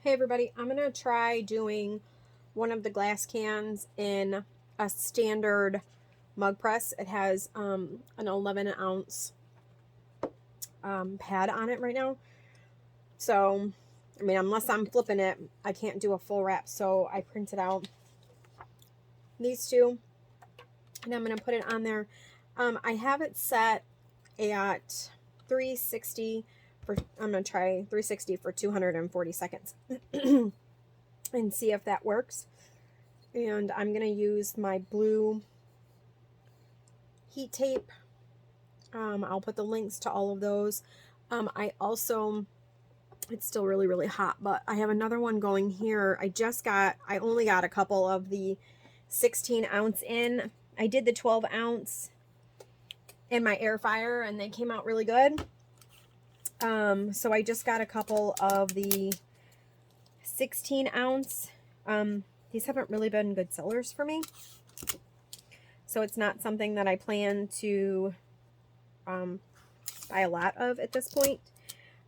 Hey everybody, I'm going to try doing one of the glass cans in a standard mug press. It has an 11 ounce pad on it right now. So, I mean, unless I'm flipping it, I can't do a full wrap. So I printed out these two and I'm going to put it on there. I have it set at 360 for, I'm going to try 360 for 240 seconds. And see if that works. And I'm going to use my blue heat tape. I'll put the links to all of those. I also, it's still really, really hot, but I have another one going here. I only got a couple of the 16 ounce in. I did the 12 ounce in my air fryer and they came out really good. So I just got a couple of the 16 ounce. These haven't really been good sellers for me. So it's not something that I plan to buy a lot of at this point.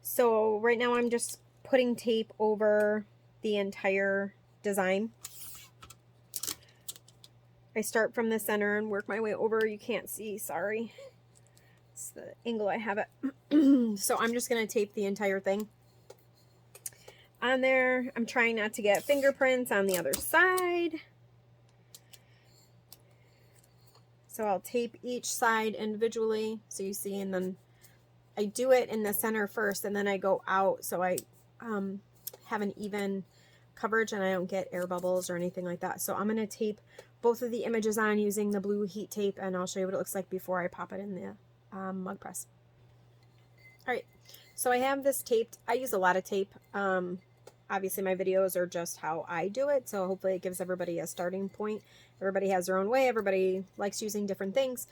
So right now I'm just putting tape over the entire design. I start from the center and work my way over. You can't see, sorry. It's the angle I have it. So I'm just going to tape the entire thing on there. I'm trying not to get fingerprints on the other side. So I'll tape each side individually so you see, and then I do it in the center first and then I go out so I have an even coverage and I don't get air bubbles or anything like that. So I'm going to tape both of the images on using the blue heat tape and I'll show you what it looks like before I pop it in the mug press. Alright, so I have this taped. I use a lot of tape. Obviously my videos are just how I do it, so hopefully it gives everybody a starting point. Everybody has their own way. Everybody likes using different things.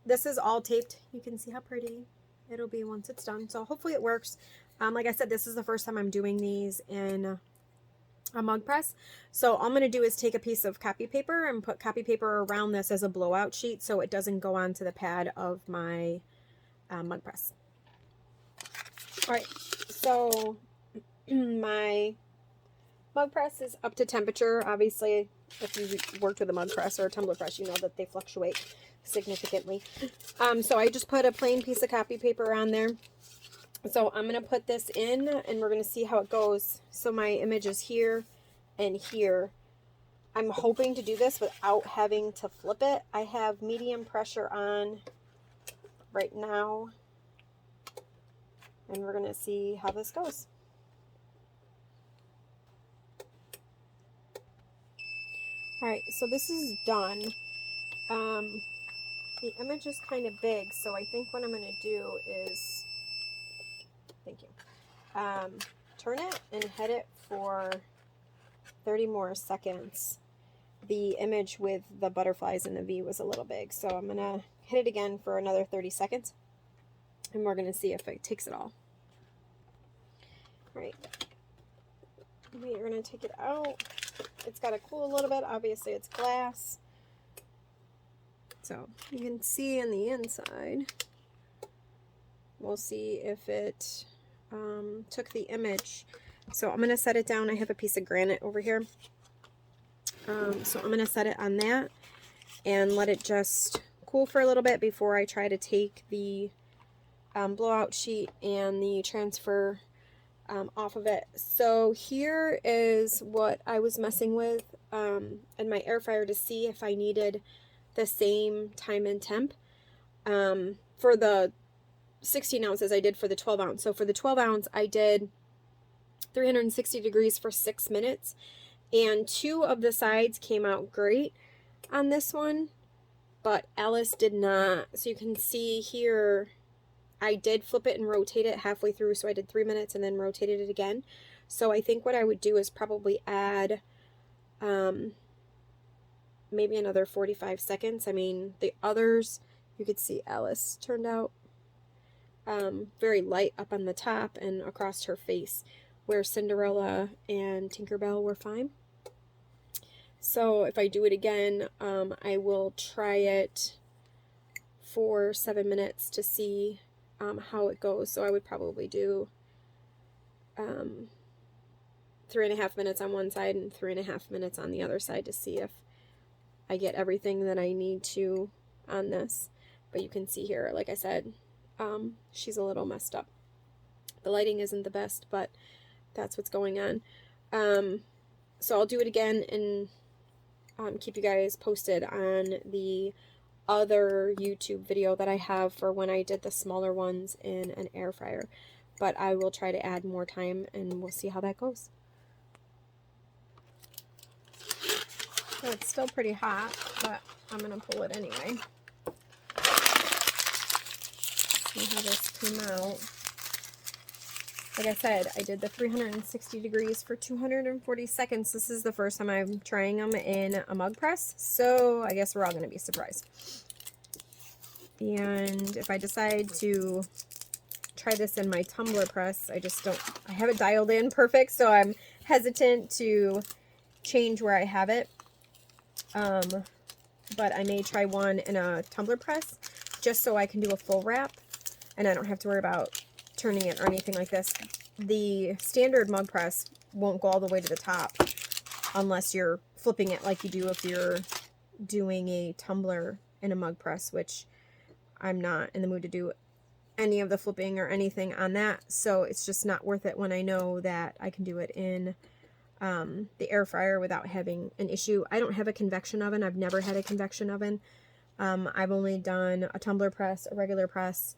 This is all taped. You can see how pretty it'll be once it's done. So hopefully it works. Like I said, this is the first time I'm doing these in a mug press. So all I'm going to do is take a piece of copy paper and put copy paper around this as a blowout sheet so it doesn't go onto the pad of my mug press. Alright, so my mug press is up to temperature. Obviously, if you worked with a mug press or a tumbler press, you know that they fluctuate significantly. So I just put a plain piece of copy paper on there. So I'm going to put this in and we're going to see how it goes. So my image is here and here. I'm hoping to do this without having to flip it. I have medium pressure on right now. And we're going to see how this goes. Alright, so this is done. The image is kind of big, so I think what I'm going to do is, thank you, turn it and hit it for 30 more seconds. The image with the butterflies and the V was a little big, so I'm going to hit it again for another 30 seconds, and we're going to see if it takes it all. Alright, we're going to take it out. It's got to cool a little bit. Obviously, it's glass. So you can see in the inside. We'll see if it took the image. So I'm going to set it down. I have a piece of granite over here. So I'm going to set it on that and let it just cool for a little bit before I try to take the blowout sheet and the transfer off of it. So here is what I was messing with in my air fryer to see if I needed the same time and temp for the 16 ounces I did for the 12 ounce. So for the 12 ounce I did 360 degrees for 6 minutes and 2 of the sides came out great on this one, but Alice did not. So you can see here I did flip it and rotate it halfway through, so I did 3 minutes and then rotated it again. So I think what I would do is probably add maybe another 45 seconds. I mean, the others, you could see Alice turned out very light up on the top and across her face, where Cinderella and Tinkerbell were fine. So if I do it again, I will try it for 7 minutes to see how it goes. So I would probably do 3.5 minutes on one side and 3.5 minutes on the other side to see if I get everything that I need to on this. But you can see here, like I said, she's a little messed up. The lighting isn't the best, but that's what's going on. So I'll do it again and keep you guys posted on the other YouTube video that I have for when I did the smaller ones in an air fryer. But I will try to add more time and we'll see how that goes. So it's still pretty hot, but I'm going to pull it anyway. See how this came out. Like I said, I did the 360 degrees for 240 seconds. This is the first time I'm trying them in a mug press, so I guess we're all going to be surprised. And if I decide to try this in my tumbler press, I have it dialed in perfect, so I'm hesitant to change where I have it. But I may try one in a tumbler press just so I can do a full wrap and I don't have to worry about turning it or anything like this. The standard mug press won't go all the way to the top unless you're flipping it like you do if you're doing a tumbler in a mug press, which I'm not in the mood to do any of the flipping or anything on that. So it's just not worth it when I know that I can do it in the air fryer without having an issue. I don't have a convection oven. I've never had a convection oven. I've only done a tumbler press, a regular press,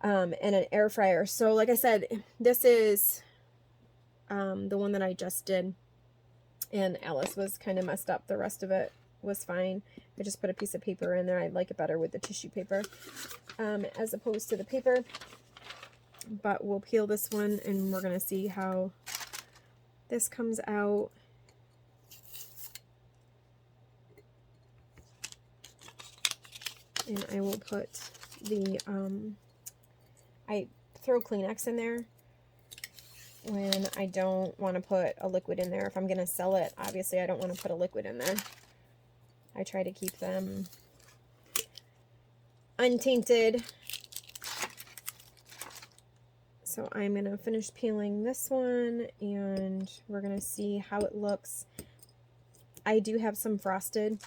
and an air fryer. So like I said, this is the one that I just did, and Alice was kind of messed up. The rest of it was fine. I just put a piece of paper in there. I like it better with the tissue paper as opposed to the paper. But we'll peel this one and we're going to see how this comes out. And I will put the, I throw Kleenex in there when I don't want to put a liquid in there. If I'm going to sell it, obviously I don't want to put a liquid in there. I try to keep them untainted. So I'm going to finish peeling this one and we're going to see how it looks. I do have some frosted,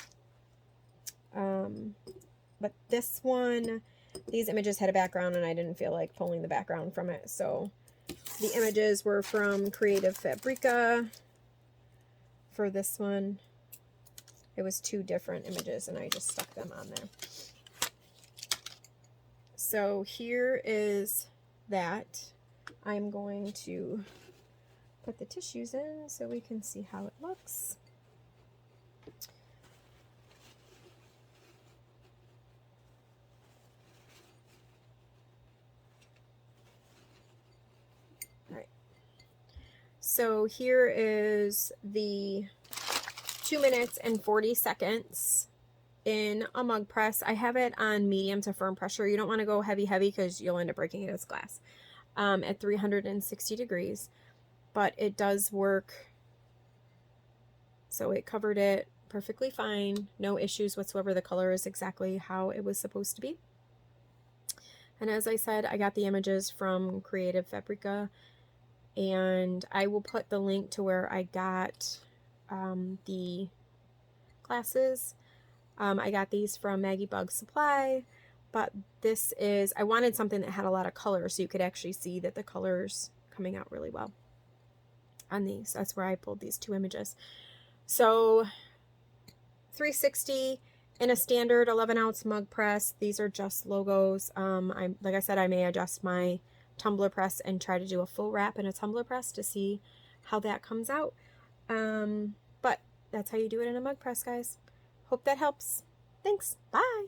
but this one, these images had a background and I didn't feel like pulling the background from it. So the images were from Creative Fabrica for this one. It was 2 different images and I just stuck them on there. So here is that. I'm going to put the tissues in so we can see how it looks. All right. So here is the 2 minutes and 40 seconds in a mug press. I have it on medium to firm pressure. You don't want to go heavy because you'll end up breaking it as glass. At 360 degrees, but it does work. So it covered it perfectly fine, no issues whatsoever. The color is exactly how it was supposed to be. And as I said, I got the images from Creative Fabrica, and I will put the link to where I got the glasses. I got these from Maggie Bug Supply. But this is, I wanted something that had a lot of color so you could actually see that the color's coming out really well on these. That's where I pulled these 2 images. So 360 in a standard 11-ounce mug press. These are just logos. Like I said, I may adjust my tumbler press and try to do a full wrap in a tumbler press to see how that comes out. But that's how you do it in a mug press, guys. Hope that helps. Thanks. Bye.